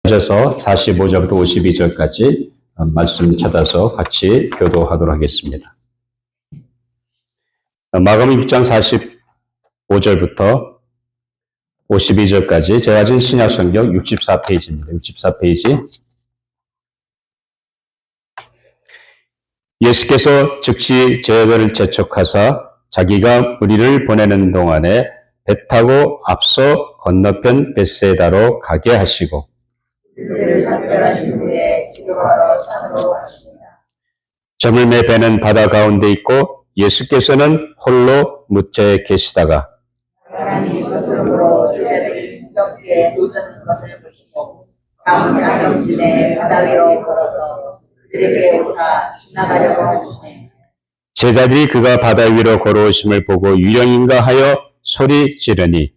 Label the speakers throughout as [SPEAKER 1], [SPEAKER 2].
[SPEAKER 1] 서 45절부터 52절까지 말씀 찾아서 같이 교도하도록 하겠습니다. 마가복음 6장 45절부터 52절까지 제가 가진 신약성경 64페이지입니다. 64페이지. 예수께서 즉시 제자들을 재촉하사 자기가 무리를 보내는 동안에 배 타고 앞서 건너편 벳세다로 가게 하시고
[SPEAKER 2] 그들을 작별하신 후에 기도하러 산으로 가십니다.
[SPEAKER 1] 저물매 배는 바다 가운데 있고 예수께서는 홀로 무채에 계시다가
[SPEAKER 2] 바람이 서슴으로 제자들이 힘겹게 노젓는 것을 보시고 다음 사경쯤에 바다 위로 걸어서 그들에게 오사 지나가려고 하시네.
[SPEAKER 1] 제자들이 그가 바다 위로 걸어오심을 보고 유령인가 하여 소리 지르니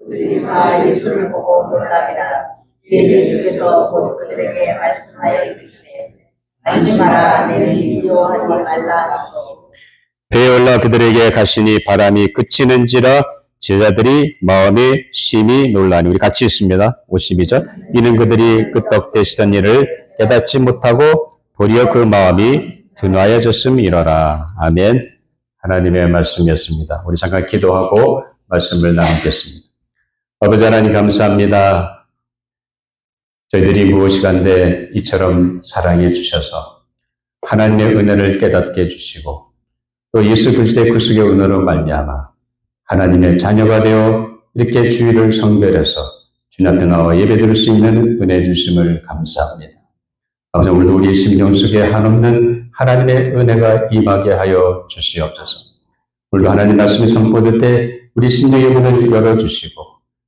[SPEAKER 2] 그들이 다 예수를 보고 놀라니라. 이에 예수께서 곧 그들에게 말씀하여 이르시되 안심하라, 내니 두려워하지 말라 하시고
[SPEAKER 1] 배에 올라 그들에게 가시니 바람이 그치는지라 제자들이 마음에 심히 놀라니. 우리 같이 읽습니다. 52절. 이는 그들이 그 떡 대시던 일을 깨닫지 못하고 도리어 그 마음이 둔하여졌음이로라. 아멘. 하나님의 말씀이었습니다. 우리 잠깐 기도하고 말씀을 나누겠습니다. 아버지 하나님 감사합니다. 저희들이 무엇이간데 이처럼 사랑해 주셔서 하나님의 은혜를 깨닫게 해주시고 또 예수 그리스도의 구속의 은혜로 말미암아 하나님의 자녀가 되어 이렇게 주일을 성별해서 주님 앞에 나와 예배드릴 수 있는 은혜 주심을 감사합니다. 아버지 오늘도 우리 심령 속에 한없는 하나님의 은혜가 임하게 하여 주시옵소서. 오늘도 하나님 말씀이 선포될 때 우리 심령의 문을 열어주시고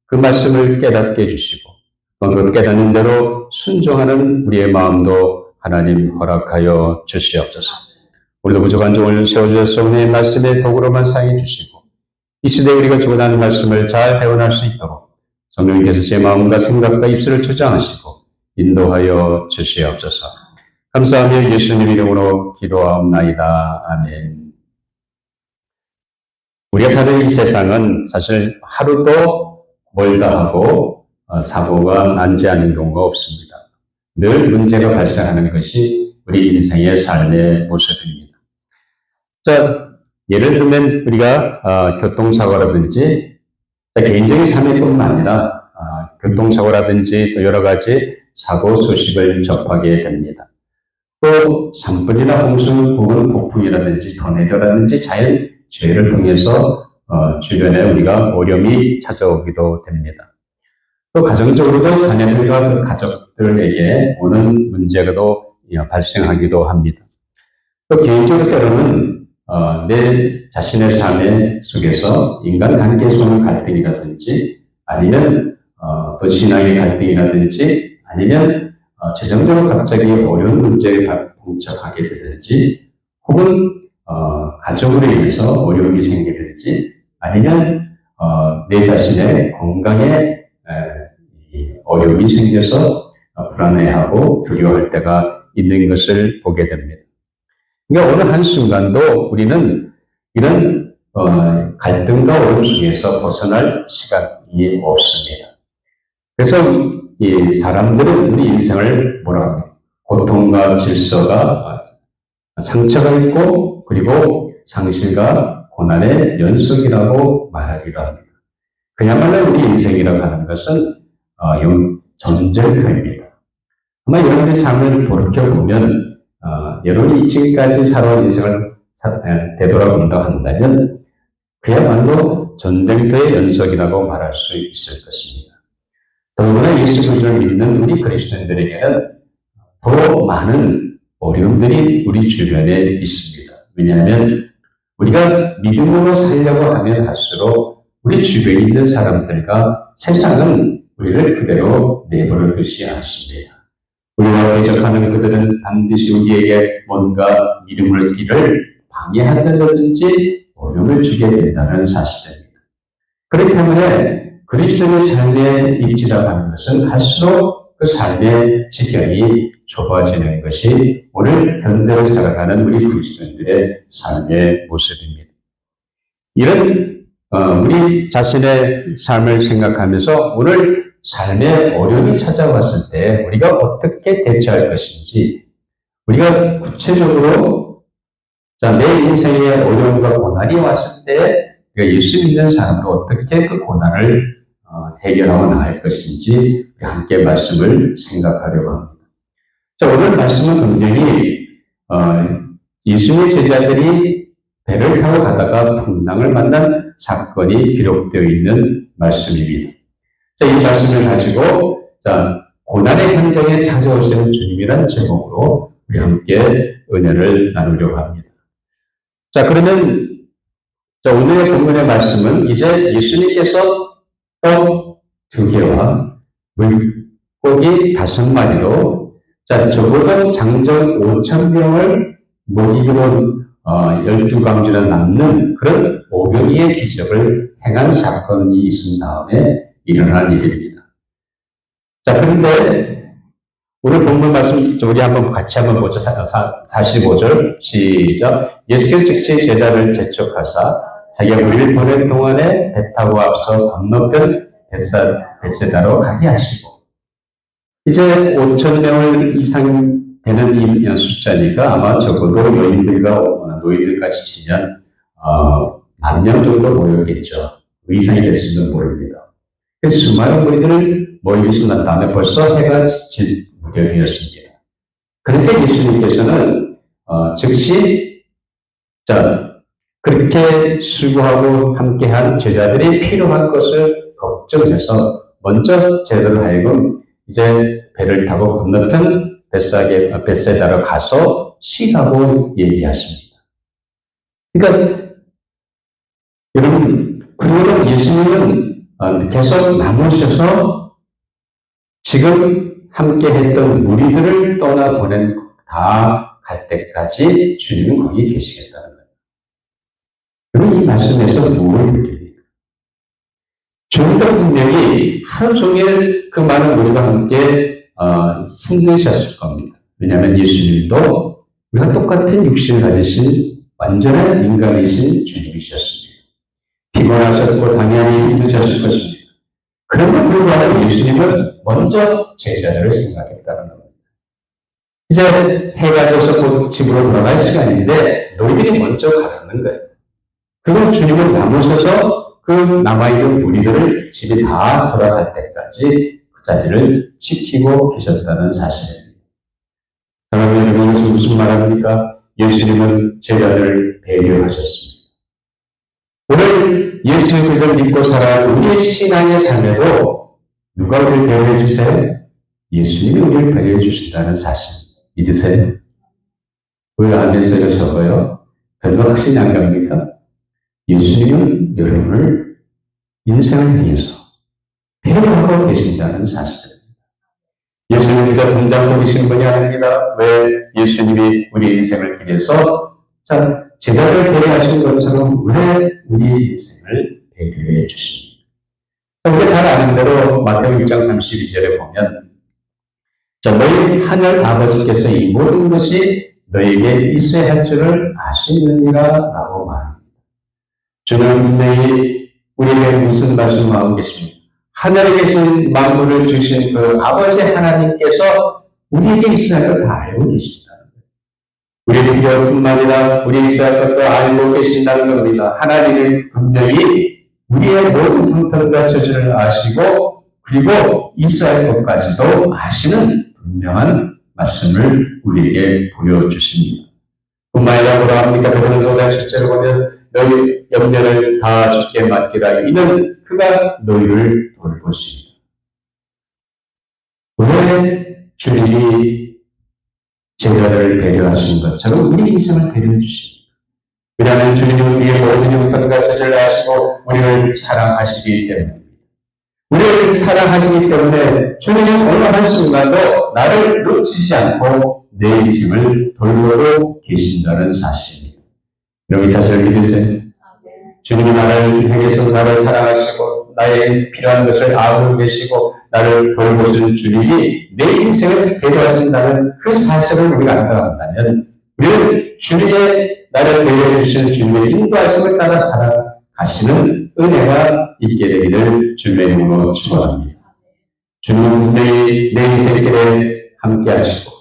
[SPEAKER 1] 그 말씀을 깨닫게 해주시고 그 깨닫는 대로 순종하는 우리의 마음도 하나님 허락하여 주시옵소서. 우리도 부족한 종을 세워주셔서 말씀의 도구로만 사용해 주시고 이 시대에 우리가 주고받는 말씀을 잘 대원할 수 있도록 성령님께서 제 마음과 생각과 입술을 주장하시고 인도하여 주시옵소서. 감사하며 예수님 이름으로 기도하옵나이다. 아멘. 우리가 사는 이 세상은 사실 하루도 멀다 하고 사고가 난지 않은 경우가 없습니다. 늘 문제가 발생하는 것이 우리 인생의 삶의 모습입니다. 자, 예를 들면 우리가 교통사고라든지 개인적인 삶뿐만 아니라 교통사고라든지 또 여러 가지 사고 소식을 접하게 됩니다. 또 산불이나 홍수 혹은 폭풍이라든지 토네이도라든지 자연 재해를 통해서 주변에 우리가 어려움이 찾아오기도 됩니다. 또 가정적으로도 자녀들과 그 가족들에게 오는 문제가도 발생하기도 합니다. 또 개인적으로 때로는 내 자신의 삶 속에서 인간관계에서 오는 갈등이라든지 아니면 또 신앙의 갈등이라든지 아니면 재정적으로 갑자기 어려운 문제에 봉착하게 되든지 혹은 가족으로 인해서 어려움이 생기든지 아니면 내 자신의 건강에 어려움이 생겨서 불안해하고 두려워할 때가 있는 것을 보게 됩니다. 그러니까 어느 한순간도 우리는 이런 갈등과 어려움 속에서 벗어날 시간이 없습니다. 그래서 이 사람들은 우리 인생을 뭐라고 해요? 고통과 질서가 상처가 있고 그리고 상실과 고난의 연속이라고 말하기도 합니다. 그야말로 우리 인생이라고 하는 것은 전쟁터입니다. 아마 여러분의 삶을 돌이켜보면 여러분이 지금까지 살아온 인생을 되돌아본다 한다면 그야말로 전쟁터의 연속이라고 말할 수 있을 것입니다. 더구나 예수 그리스도를 믿는 우리 그리스도인들에게는 더 많은 어려움들이 우리 주변에 있습니다. 왜냐하면 우리가 믿음으로 살려고 하면 할수록 우리 주변에 있는 사람들과 세상은 우리를 그대로 내버려 두지 않습니다. 우리와 대적하는 그들은 반드시 우리에게 뭔가 믿음을 길을 방해한다든지 어려움을 주게 된다는 사실입니다. 그렇기 때문에 그리스도의 삶의 입지라고 하는 것은 갈수록 그 삶의 지경이 좁아지는 것이 오늘 현대를 살아가는 우리 그리스도인들의 삶의 모습입니다. 이런 우리 자신의 삶을 생각하면서 오늘 삶의 어려움이 찾아왔을 때 우리가 어떻게 대처할 것인지, 우리가 구체적으로 내 인생의 어려움과 고난이 왔을 때 우리가 예수 믿는 사람으로 어떻게 그 고난을 해결하고 나갈 것인지 함께 말씀을 생각하려고 합니다. 오늘 말씀은 분명히 예수님의 제자들이 배를 타고 가다가 풍랑을 만난 사건이 기록되어 있는 말씀입니다. 이 말씀을 가지고 고난의 현장에 찾아오시는 주님이란 제목으로 우리 함께 은혜를 나누려고 합니다. 그러면 오늘의 본문의 말씀은 이제 예수님께서 떡 2개와 물고기 5마리로 적어도 장정 5,000명을 먹이기로 12광주나 남는 그런 오병이의 기적을 행한 사건이 있은 다음에 일어난 일입니다. 그런데 오늘 본문 말씀 우리 같이 한번 보죠. 45절 시작. 예수께서 즉시 제자를 재촉하사 자기가 우리를 보낸 동안에 배 타고 앞서 건너편 벳세다로 가게 하시고, 이제 5,000명을 이상 되는 이 숫자니까 아마 적어도 여인들과 노인들까지 치면 10,000명 정도 모였겠죠. 그 이상이 될 수는 모릅니다. 그래서 수많은 무리들을 모이게 난 다음에 벌써 해가 질 무렵이었습니다. 그런데 예수님께서는 즉시 그렇게 수고하고 함께한 제자들이 필요한 것을 걱정해서 먼저 제자들 하여금 이제 배를 타고 건너편 벳세다로 가서 쉬라고 얘기하십니다. 그러니까 여러분, 그리고 예수님은 계속 남으셔서 지금 함께 했던 무리들을 떠나보낸 다 갈 때까지 주님은 거기 계시겠다는 거예요. 그럼 이 말씀에서 무엇을 느낍니까? 주님도 분명히 하루 종일 그 많은 무리와 함께 힘드셨을 겁니다. 왜냐하면 예수님도 우리가 똑같은 육신을 가지신 완전한 인간이신 주님이셨습니다. 피곤하셨고 당연히 힘드셨을 것입니다. 그럼에도 불구하고 예수님은 먼저 제자들을 생각했다는 겁니다. 이제 해가 져서 곧 집으로 돌아갈 시간인데 너희들이 먼저 가라는 거예요. 그리고 주님은 남으셔서 그 남아있는 무리들을 집이 다 돌아갈 때까지 그 자리를 지키고 계셨다는 사실입니다. 사랑하는 여러분, 이것은 무슨 말입니까? 예수님은 제자들을 배려하셨습니다. 오늘 예수 그리스도를 믿고 살아가는 우리의 신앙의 삶에도 누가 우리를 배려해 주세요? 예수님이 우리를 배려해 주신다는 사실 믿으세요? 왜 알면서 이거 적어요? 별로 확신이 안 갑니까? 예수님은 여러분을 인생을 향해서 배려하고 계신다는 사실입니다. 예수님은 그저 점잖고 계신 분이 아닙니다. 왜 예수님이 우리 인생을 길에서 제자를 배려하신 것처럼 왜 우리 인생을 배려해 주십니까? 우리가 잘 아는 대로 마태복음 6장 32절에 보면 너희 하늘 아버지께서 이 모든 것이 너에게 있어야 할 줄을 아시느니라 라고 말합니다. 주는 분명히 우리에게 무슨 말씀을 하고 계십니까? 하늘에 계신 만물을 주신 그 아버지 하나님께서 우리에게 있어야 할 걸 다 알고 계신다는 거예요. 우리의 필요뿐만 아니라 우리 있어야 할 것도 알고 계신다는 겁니다. 하나님은 분명히 우리의 모든 형편과 처지를 아시고 그리고 있어야 할 것까지도 아시는 분명한 말씀을 우리에게 보여주십니다. 뿐만 아니라 뭐라 합니까? 베드로전서 5장 10절을 보면 너희 염려를 다 주께 맡기라. 이는 그가 너희를 돌보십니다. 왜 주님이 제자들을 배려하신 것처럼 우리 인생을 배려해 주십니다. 왜냐하면 주님은 우리의 모든 형편과 처지를 아시고 우리를 사랑하시기 때문입니다. 우리를 사랑하시기 때문에 주님은 어느 한순간도 나를 놓치지 않고 내 인생을 돌보고 계신다는 사실입니다. 여러분 이 사실을 믿으세요? 주님이 나를 향해서 나를 사랑하시고 나의 필요한 것을 알고 계시고 나를 돌보시는 주님이 내 인생을 배려하신다는 그 사실을 우리가 알아간다면 우리는 주님의 나를 배려해 주시는 주님의 인도하심을 따라 살아가시는 은혜가 있게 되기를 주님의 이름으로 축원합니다. 주님은 분명히 내 인생길에 함께 하시고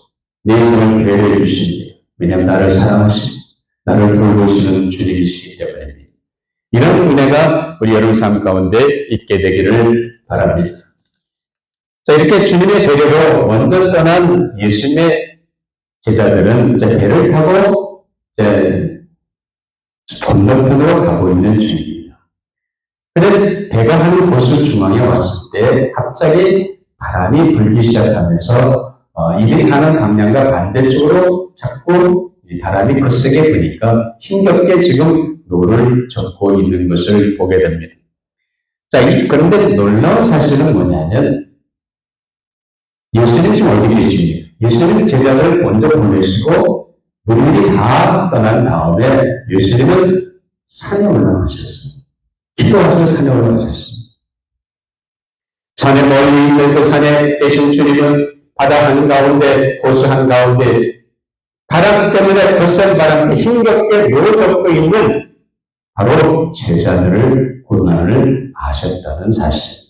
[SPEAKER 1] 내 인생을 배려해 주십니다. 왜냐하면 나를 사랑하시고 나를 돌보시는 주님이시기 때문입니다. 이런 은혜가 우리 여러분 삶 가운데 있게 되기를 바랍니다. 자, 이렇게 주님의 배려로 먼저 떠난 예수님의 제자들은 이제 배를 타고 이제 건너편으로 가고 있는 중입니다. 그런데 배가 한 호수 중앙에 왔을 때 갑자기 바람이 불기 시작하면서 이들이 가는 방향과 반대쪽으로 자꾸 바람이 거세게 부니까 힘겹게 지금 노를 젓고 있는 것을 보게 됩니다. 자, 그런데 놀라운 사실은 뭐냐면 예수님 지금 어디 계십니까? 예수님은 제자를 먼저 보내시고 우리들이 다 떠난 다음에 예수님은 산에 올라가셨습니다. 기도하셔서 산에 올라가셨습니다. 산에 멀리 있는 그 산에 계신 주님은 바다 한가운데, 호수 한가운데 바람 때문에 거센 바람 때 힘겹게 놓여져 있는 바로 제자들을 고난을 아셨다는 사실입니다.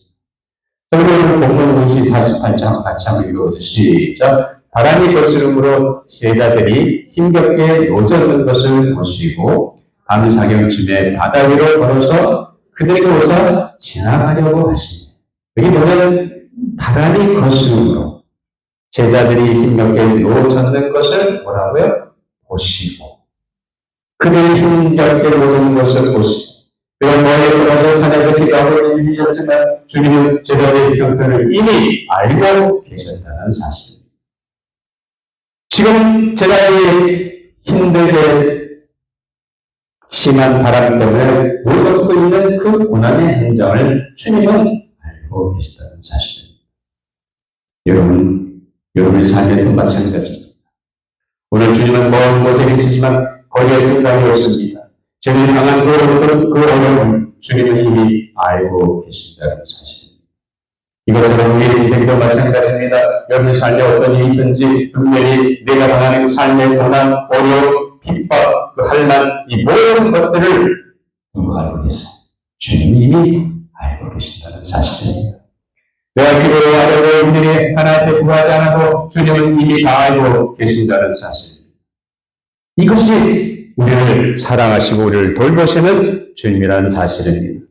[SPEAKER 1] 오늘 본문 48장 같이 한번 읽어보시죠. 시작. 바람이 거스름으로 제자들이 힘겹게 놓여있는 것을 보시고 밤 사경쯤에 바다 위로 걸어서 그들에게 오사 지나가려고 하십니다. 여기 보면 바람이 거스름으로 제자들이 힘겹게 놓여있는 것을 뭐라고요? 보시고 그들이 힘겹게 놓여있는 것을 보시고 그런 머리에 걸어서 산에서 기도하고 일이셨지만 주님은 제자들의 형편을 이미 알고 계셨다는 사실입니다. 지금 제자들이 힘들게 심한 바람 때문에 놓여져 있는 그 고난의 현장을 주님은 알고 계시다는 사실입니다. 여러분의 삶에도 마찬가지입니다. 오늘 주님은 먼 곳에 계시지만 거기에 생각이 없습니다. 주님이 당한 그 어려움을 주님은 이미 알고 계신다는 사실입니다. 이것처럼 우리의 인생도 마찬가지입니다. 여러분의 삶에 어떤 일이 있든지 분명히 내가 당하는 삶의 고난, 어려움, 핍박, 그 환난, 이 모든 것들을 누가 알고 계세요? 주님이 이미 알고 계신다는 사실입니다. 내가 기도를 하려고 우리들이 하나님께 구하지 않아도 주님은 이미 다 알고 계신다는 사실입니다. 이것이 우리를 사랑하시고 우리를 돌보시는 주님이라는 사실입니다.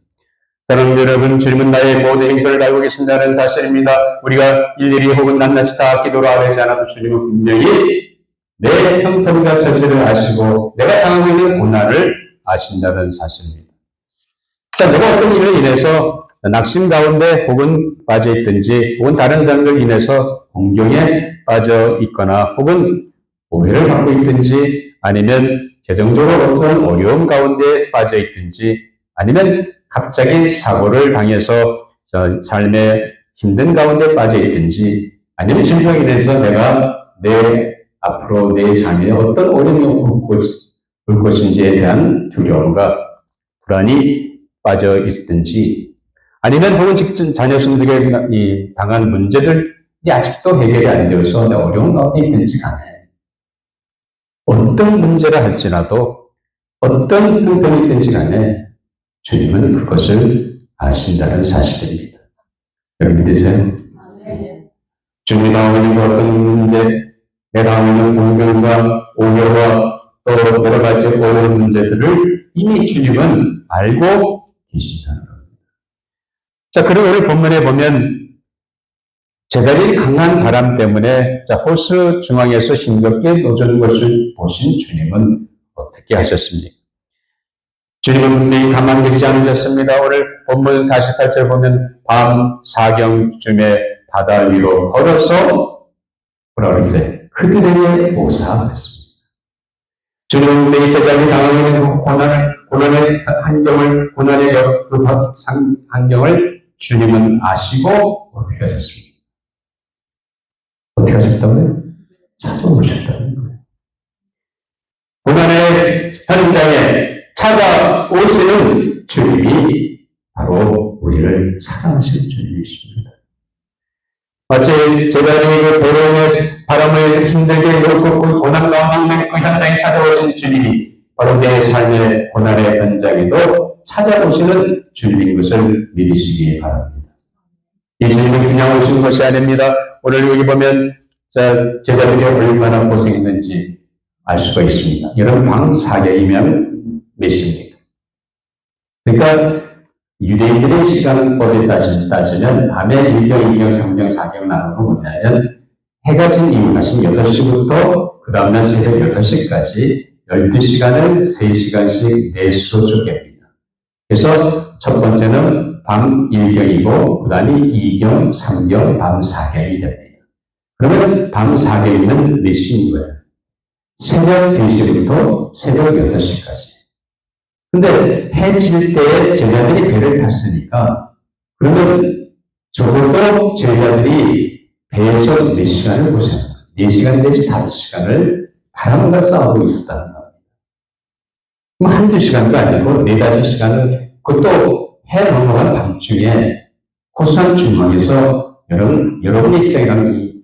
[SPEAKER 1] 사랑하는 여러분, 주님은 나의 모든 행동을 알고 계신다는 사실입니다. 우리가 일일이 혹은 낱낱이 다 기도를 하지 않아도 주님은 분명히 내 형편과 처지를 아시고 내가 당하고 있는 고난을 아신다는 사실입니다. 자, 내가 어떤 일로 인해서 낙심 가운데 혹은 빠져 있든지 혹은 다른 사람들 인해서 공경에 빠져 있거나 혹은 오해를 받고 있든지 아니면 재정적으로 어떤 어려움 가운데 빠져 있든지 아니면 갑자기 사고를 당해서 삶의 힘든 가운데 빠져 있든지 아니면 질병에 인해서 내가 앞으로 내 삶에 어떤 어려움이 올 것인지에 대한 두려움과 불안이 빠져 있든지 아니면 혹은 직접 자녀들에게 당한 문제들이 아직도 해결이 안 되어서 내 어려운 가운데 있든지 간에 어떤 문제라 할지라도 어떤 형편이 있든지 간에 주님은 그것을 아신다는 사실입니다. 여러분 믿으세요? 주님이 당하는 어떤 문제, 내가 당하는 공경과 오해와 또 여러 가지 어려운 문제들을 이미 주님은 알고 계신다는 겁니다. 자, 그리고 오늘 본문에 보면 제자들이 강한 바람 때문에 호수 중앙에서 힘겹게 놓여진 것을 보신 주님은 어떻게 하셨습니까? 주님은 분명히 가만히 계시지 않으셨습니다. 오늘 본문 48절 보면 밤 사경쯤에 바다 위로 걸어서 뭐라고 했어요? 그들에게 오사 그랬습니다. 주님은 분명히 제자들이 당하고 있는 고난의 환경을 주님은 아시고 어떻게 하셨습니까? 어떻게 하셨다고요? 찾아오셨다는 거예요. 고난의 현장에 찾아오시는 주님이 바로 우리를 사랑하시는 주님이십니다. 마치 제자들이 그 배로움의 바람을 힘들게 놓고 고난 가운데 있는 그 현장에 찾아오신 주님이 바로 내 삶의 고난의 현장에도 찾아오시는 주님인 것을 믿으시기 바랍니다. 예수님은 그냥 오신 것이 아닙니다. 오늘 여기 보면 제자들이 얼마나 고생했는지 알 수가 있습니다. 여러분, 방 4개이면 몇 시입니까? 그러니까 유대인들의 시간법에 따지면 밤에 1경, 2경, 3경, 4경 나누는 건 뭐냐면 해가 진 이후 아침 6시부터 그 다음날 새벽 6시까지 12시간을 3시간씩 4시로 쪼갭니다. 그래서 첫 번째는 밤 1경이고 그 다음에 2경, 3경, 밤 4경이 됩니다. 그러면 밤 4경이면 몇 시인 거예요? 새벽 3시부터 새벽 6시까지. 근데 해 질 때 제자들이 배를 탔으니까 그러면 적어도 제자들이 배에서 몇 시간을 고생합니다. 4시간 내지 5시간을 바람과 싸우고 있었다는 겁니다. 그럼 한두 시간도 아니고 4-5시간을 그것도 해 넘어간 밤중에 호수한 중앙에서 여러분의 입장이라면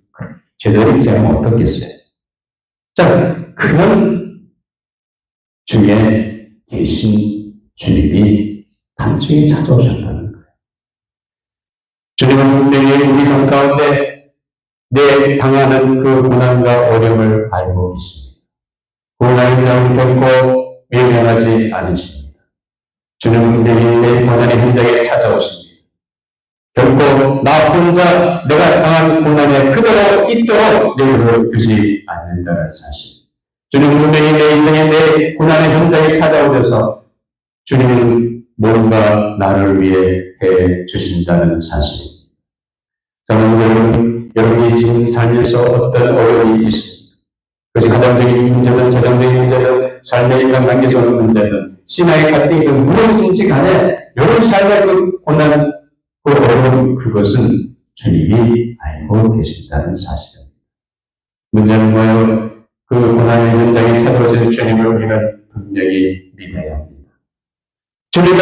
[SPEAKER 1] 제자들 입장이면 어떻겠어요? 자, 그런 중에 계신 주님이 밤중에 찾아오셨다는 거예요. 주님은 분명히 우리 삶 가운데 내 당하는 그 고난과 어려움을 알고 계십니다. 고난의 영을 겪고 외면하지 않으십니다. 주님은 분명히 내 고난의 현장에 찾아오십니다. 결코 나 혼자 내가 당한 고난에 그대로 있도록 내버려 두지 않는다는 사실. 주님은 분명히 내 인생에 내 고난의 현장에 찾아오셔서 주님은 뭔가 나를 위해 해 주신다는 사실입니다. 저는 여러분이 지금 살면서 어떤 어려움이 있습니까? 그것이 가정적인 문제든 재정적인 문제든 삶의 인간관계적인 문제든 신앙의 갈등이든 무엇인지 간에 여러분 삶의 그 고난, 그 어려움, 그것은 주님이 알고 계신다는 사실입니다. 문제는 뭐예요? 그 고난의 현장에 찾아오신 주님을 우리는 분명히 믿어야 합니다. 주님은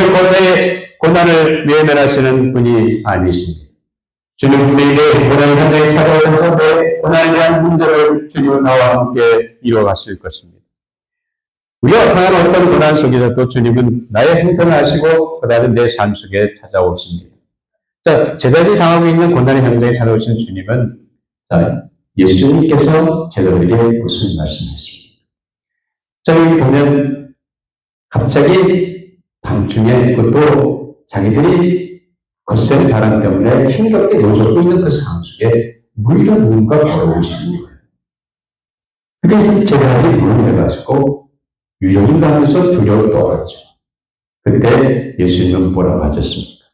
[SPEAKER 1] 고난을 외면하시는 분이 아니십니다. 주님 분명히 내 고난의 현장에 찾아오셔서 내 고난에 대한 문제를 주님은 나와 함께 이루어가실 것입니다. 우리가 당한 어떤 고난 속에서도 주님은 나의 형편을 아시고 그 다음에 내 삶 속에 찾아오십니다. 자, 제자들이 당하고 있는 고난의 현장에 찾아오신 주님은 예수님께서 제자들에게 무슨 말씀하십니까? 자, 여기 보면 갑자기 밤중에 그것도 자기들이 거센 바람 때문에 힘겹게 노젓고 있는 그 상황 속에 물이라 누군가 걸어오시는 거예요. 그래서 제자들이 물을 내가지고 유령인가 하면서 두려워 떨었죠. 그때 예수님은 뭐라고 하셨습니까?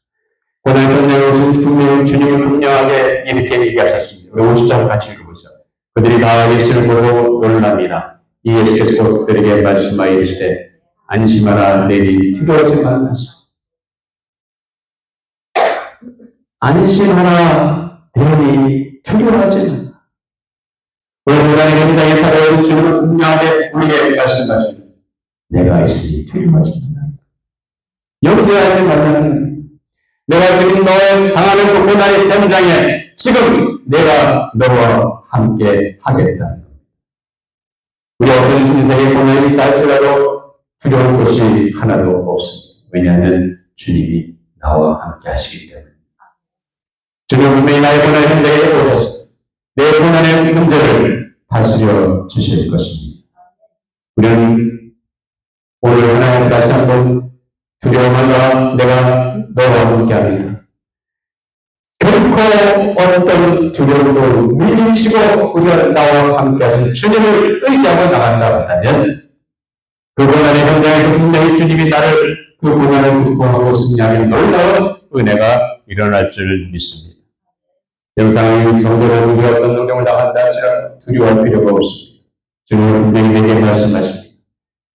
[SPEAKER 1] 고난 전쟁을 오신 분명히 주님은 분명하게 이렇게 얘기하셨습니다. 50장 같이 읽어보죠. 그들이 다 예수를 보고 놀랍니다. 이 예수께서 그들에게 말씀하여 이르시되 안심하라 내니 두려워하지 말라 하시고 안심하라 내니 두려워하지 말라. 오늘 고난의 현장에 찾아온 주님은 분명하게 우리에게 말씀하십니다. 내가 있으니 두려워하지 말라. 염려하지 말라는 내가 지금 너 당하는 그 고난의 현장에 지금 내가 너와 함께 하겠다는 겁니다. 우리 어떤 인생의 고난이 있다 할지라도 두려운 것이 하나도 없습니다. 왜냐하면 주님이 나와 함께 하시기 때문에. 주님은 분명히 나의 고난 현장에 오셔서 내 고난의 문제를 다스려 주실 것입니다. 우리는 오늘 하나님 다시 한번 두려움하다 내가 너와 함께합니다. 결코 어떤 두려움도 밀치고 우리가 나와 함께하신 주님을 의지하고 나간다 한다면 그 고난의 현장에서 분명히 주님이 나를 그 고난을 극복하고 승리하는 놀라운 은혜가 일어날 줄 믿습니다. 영상의 정도로 우리가 어떤 능력을 나간다 할지라도 두려워할 필요가 없습니다. 주님은 분명히 내게 말씀하십니다.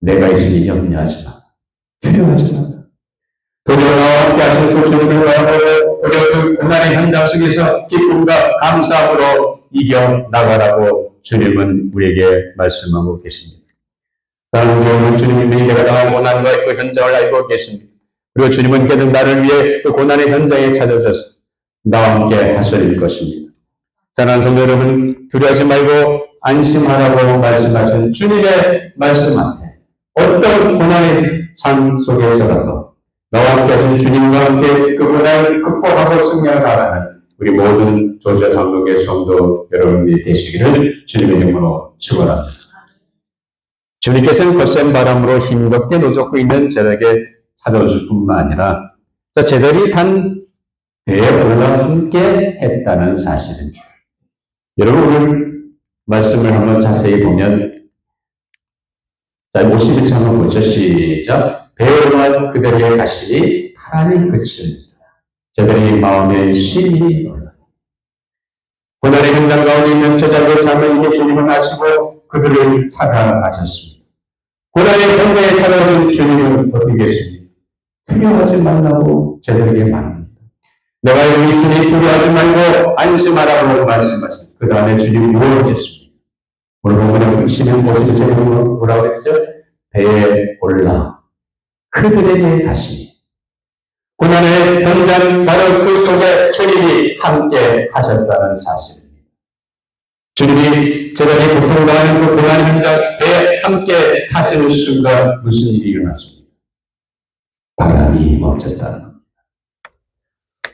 [SPEAKER 1] 내가 있으니 염려하지 마. 두려워하지 마. 도리어 나와 함께 하신 그 주님을 바라보고 도리어 그 고난의 현장 속에서 기쁨과 감사함으로 이겨나가라고 주님은 우리에게 말씀하고 계십니다. 사랑하는 주님이 내가 당한 고난과 그 현장을 알고 계십니다. 그리고 주님은 계속 나를 위해 그 고난의 현장에 찾아오셔서 나와 함께 하실 것입니다. 사랑하는 성도 여러분, 두려워하지 말고 안심하라고 말씀하신 주님의 말씀한테 어떤 고난의 삶 속에서라도 나와 함께 하신 주님과 함께 그 고난을 극복하고 승리하러 나가는 우리 모든 조지아 장로교회 성도 여러분들이 되시기를 주님의 이름으로 축원합니다. 주님께서는 거센 바람으로 힘겹게 노젓고 있는 저에게 찾아오실 뿐만 아니라 제들이 탄 배에 올라 함께 했다는 사실입니다. 여러분 오늘 말씀을 한번 자세히 보면 51절 한번 보죠. 시작. 배에 올라 그들의 가시니 파란이 그치는지라. 저들이 마음에 심히 놀라. 고난의 현장 가운데 있는 저자들의 삶을 이미 주님은 아시고 그들을 찾아가셨습니다. 고난의 현장에 찾아오신 주님은 어떻게 계십니까? 두려워하지 말라고 저들에게 말합니다. 내가 여기 있으니 두려워하지 말고 안심하라고 말씀하십니다. 그 다음에 주님이 무엇을 하셨습니까? 오늘 본문에 시면 보시는 제목이 뭐라고 했어요? 배에 올라 그들에게 가시니. 고난의 현장 바로 그 속에 주님이 함께 하셨다는 사실입니다. 주님이 저들이 고통당하는 그 고난 현장 배에 함께 하시는 순간 무슨 일이 일어났습니까? 바람이 멈췄다는 겁니다.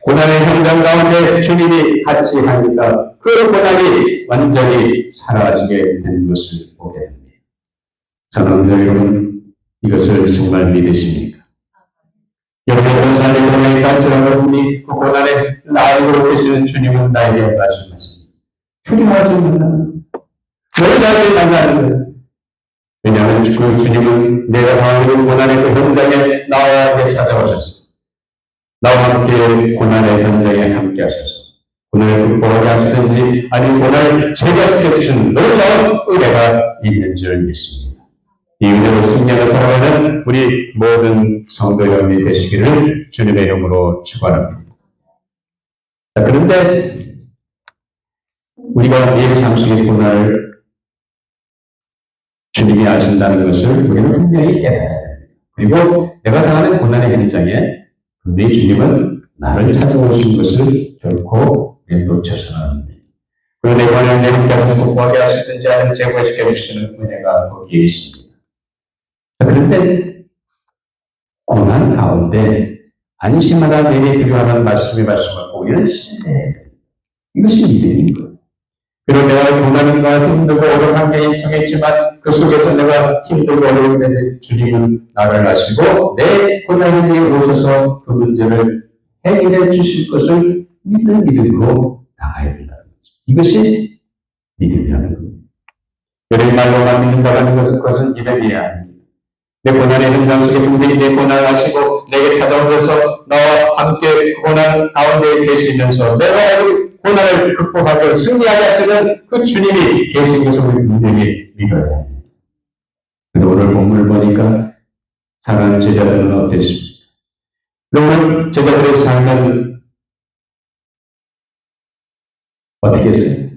[SPEAKER 1] 고난의 현장 가운데 주님이 같이 하니까 그 고난이 완전히 사라지게 된 것을 보게 됩니다. 사랑하는 여러분, 이것을 정말 믿으십니까? 여러분 삶의 고난이 간절하니 그 고난에 알고 계시는 주님은 나에게 말씀하십니다. 두려워하지 말라. 놀라지 말라는 거예요. 왜냐하면 그 주님은 내가 당하는 고난의 그 현장에 나와 찾아오셨습니다. 나와 함께 고난의 현장에 함께 하셔서 고난을 극복하게 하시든지 아니면 고난을 제거시켜주시는 놀라운 은혜가 있는 줄 믿습니다. 이 은혜로 승리하며 살아가는 우리 모든 성도 여러분이 되시기를 주님의 이름으로 축원합니다. 자, 그런데 우리가 이 삶 속의 고난을 주님이 아신다는 것을 우리는 분명히 깨달아야 됩니다. 그리고 내가 당하는 고난의 현장에 분명히 주님은 나를 찾아오신 것을 결코 놓쳐서는 안 됩니다. 그리고 내 고난을 내 함께 하셔서 극복하게 하시든지 아니면 제거시켜 주시는 은혜가 거기에 있습니다. 자, 그런데 고난 가운데 안심하라 내게 필요하다는 말씀을 우리는 신뢰해야 됩니다. 이것이 믿음인 거예요. 그리고 내가 고난과 힘들고 어려운 환경에 속했지만 그 속에서 내가 힘들고 어려운데 주님은 나를 아시고 내 고난 현장에 오셔서 그 문제를 해결해 주실 것을 믿는 믿음으로 나가야 된다는 거죠. 이것이 믿음이라는 겁니다. 여러분 말로만 믿는다고 하는 것은 그것은 믿음이 아닙니다. 내 고난의 현장 속에 분명히 내 고난을 아시고 내게 찾아오셔서 나와 함께 고난 가운데 계시면서 내가 고난을 극복하고 승리하게 하시는 그 주님이 계신 것을 우리 분명히 믿어야 합니다. 그런데 오늘 본문을 보니까 사랑하는 제자들은 어땠습니까? 오늘 제자들의 삶은 어떻게 했어요?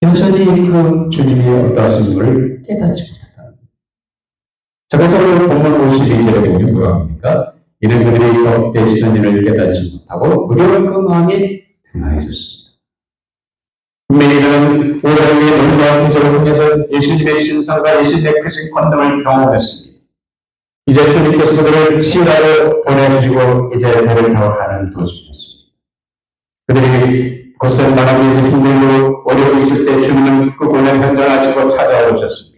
[SPEAKER 1] 여전히 그 주님이 어떠하심을 깨닫지 못했다. 자, 그래서 오늘 본문 52절에 보면 뭐라고 합니까? 이런 그들이 되시는 일을 깨닫지 못하고 두려운 그 마음이 등하해졌습니다. 분명히 그는 오라를 위해 놀라운 기적을 통해서 예수님의 신성과 예수님의 크신 권능을 경험했습니다. 이제 주님께서 그들을 시라로 보내주시고 이제 배를 타고 가는 도중이었습니다. 그들이 거센 바람 위에서 힘들고 어려워 있을 때 주님은 그 고난 현장을 아시고 찾아오셨습니다.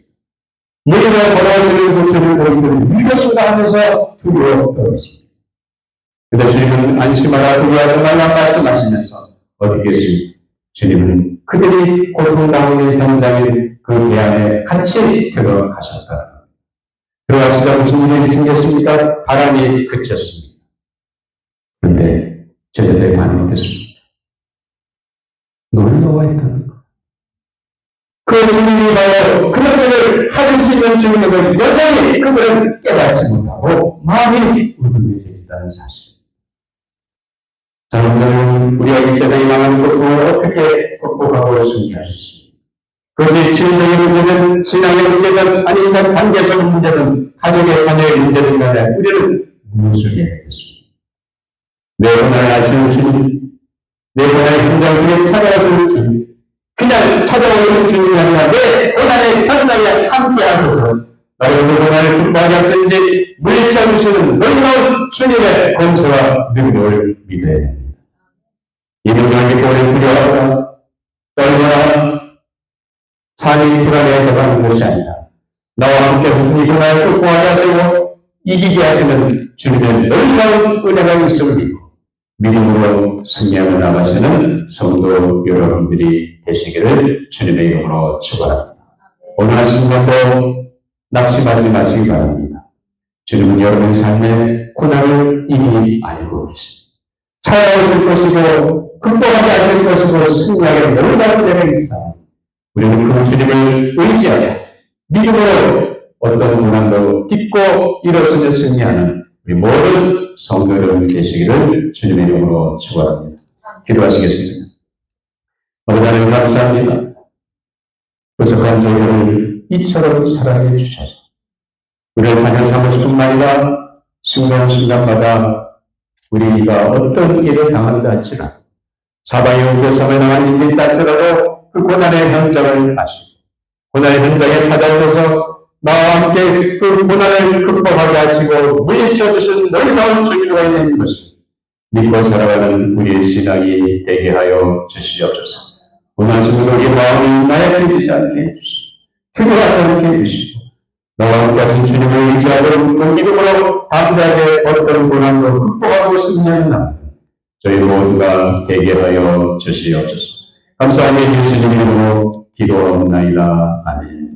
[SPEAKER 1] 우리가 걸어오시는 그 주님을 보이들은 이것인가 하면서 두려워 떨었습니다. 그런데 주님은 안심하라 두려워하지 말라 말씀하시면서 어떻게 했습니까? 주님은 그들이 고통당하는 현장인 그 배 안에 같이 들어가셨다. 들어가시자 무슨 일이 생겼습니까? 바람이 그쳤습니다. 그런데 제자들의 반응이 어땠습니까? 놀라워했다는 것. 그 주님이 바로 그런 일을 하실 수 있는 주님을 여전히 그들은 깨닫지 못하고 마음이 우둔해지다는 사실. 자, 오늘은 우리가 이 세상에 망하는 고통을 어떻게 극복하고 승리할 수 있습니까? 그것이 진리의 문제든 신앙의 문제든 아니면 관계적 문제든 가족의 자녀의 문제든 간에 우리는 무엇을 해야 되겠습니까? 내 고난을 아시는 주님, 내 고난의 현장 속에 찾아가시는 주님, 그냥 찾아오는 주님이 아니라 내 고난의 현장에 함께 하셔서 나의 고난을 극복하게 하시는지 물리쳐 주시는 놀라운 주님의 권세와 능력을 믿어야 됩니다. 이명령이 오래 두려워하거나 떨거나 삶이 불안해서 가는 것이 아니라 나와 함께서 이 고난을 극복하게 하시고 이기게 하시는 주님의 놀라운 은혜가 있음을 믿고 믿음으로 승리하며 나가시는 성도 여러분들이 되시기를 주님의 이름으로 축원합니다. 오늘 한 순간도 낙심하지 마시기 바랍니다. 주님은 여러분의 삶의 고난을 이미 알고 계십니다. 찾아오실 것이고 극복하게 하실 것이고 승리하게 놀라운 은혜가 있어 우리는 그 주님을 의지하여 믿음으로 어떤 고난도 딛고 일어서며 승리하는 우리 모든 성도 여러분 되시기를 주님의 이름으로 축원합니다. 기도하시겠습니다. 아버지 하나님 감사합니다. 부족한 저희를 이처럼 사랑해 주셔서 우리를 자녀 삼으실 뿐만 아니라 순간순간마다 우리가 어떤 일을 당한다 할지라도 사방에 우겨섬에 나가는 일이 있다 할지라도 그 고난의 현장을 아시고 고난의 현장에 찾아오셔서 나와 함께 그 고난을 극복하게 하시고 물리쳐 주신 놀라운 주님과 있는 것을 믿고 살아가는 우리의 신앙이 되게 하여 주시옵소서. 고난 속에도 우리 마음이 나약해지지 않게 해주시고 두려워하지 않게 해주시고 나와 함께 하신 주님을 의지하고 그 믿음으로 담대하게 어떤 고난도 극복하고 승리하는 날 저희 모두가 되게 하여 주시옵소서. 감사하게 예수님 이름으로 기도하옵나이다. 아멘.